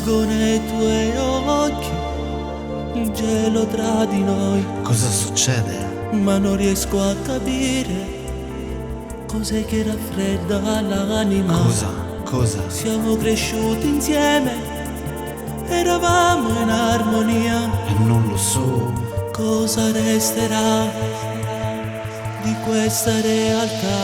Leggo nei tuoi occhi il gelo tra di noi, Cosa succede? ma non riesco a capire cos'è che raffredda l'anima. Cosa? Siamo cresciuti insieme, eravamo in armonia. E non lo so. Cosa resterà di questa realtà?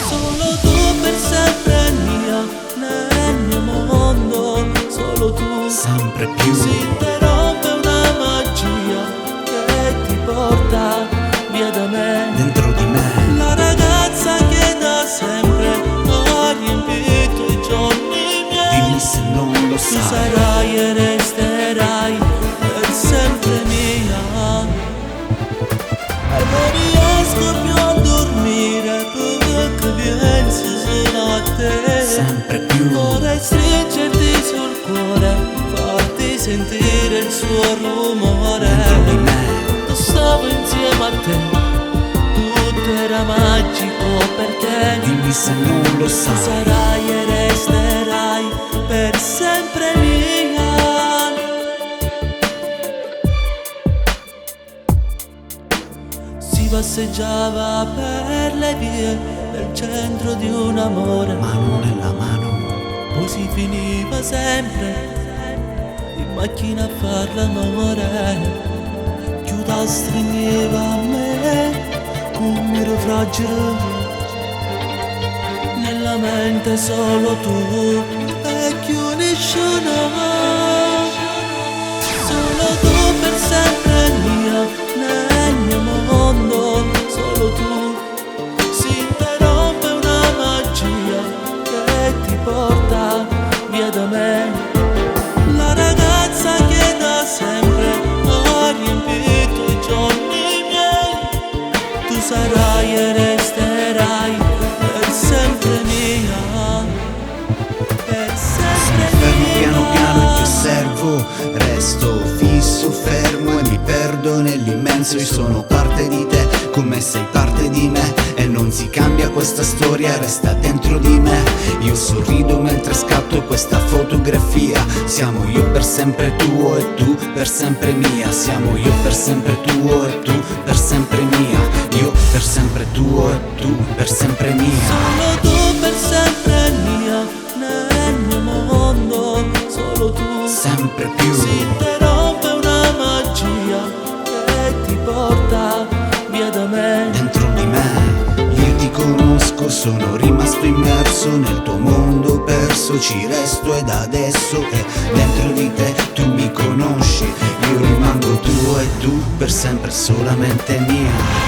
Solo tu per sempre mia, nel mio mondo, solo tu. Sempre più. Si interrompe una magia che ti porta via da me. Dentro di me. La ragazza che da sempre ha riempito i giorni miei. Dimmi se non lo Tu sai. sarai e resterai per sempre mia. E non riesco più a dormire perché penso solo a te. Sempre più. Vorrei stringerti sul cuore, farti sentire il suo rumore. Dentro di me. Quando stavo insieme a te tutto era magico perché Dimmi se non lo tu sai. sarai e resterai per sempre mia. Si passeggiava per le vie del centro di un amore, Mano nella mano. poi si finiva sempre in macchina a far l'amore. Chiuda stringeva a me come ero fragile, nella mente solo tu e chi nessuno. Solo tu per sempre mia, nel mio mondo, solo tu. Si interrompe una magia che ti porta via da me. La ragazza che da sempre ha riempito i giorni miei. Tu sarai e resterai per sempre mia. Per sempre Fermo piano piano e ti mia. osservo. Resto fisso, fermo e mi perdo nell'immenso. Io sono parte di te, come sei parte di me. E non si cambia questa storia, resta dentro di me. Io sorrido mentre scatto questa fotografia. Siamo io per sempre tuo e tu per sempre mia. Siamo io per sempre tuo e tu per sempre mia. Io per sempre tuo e tu per sempre mia. Solo tu per sempre mia, nel mio mondo, solo tu. Sempre più. Si interrompe una magia che ti porta via da me. Dentro di me, io ti conosco, sono rimasto immerso nel tuo mondo perso, ci resto ed adesso è dentro di te, tu mi conosci, io rimango tuo e tu per sempre solamente mia.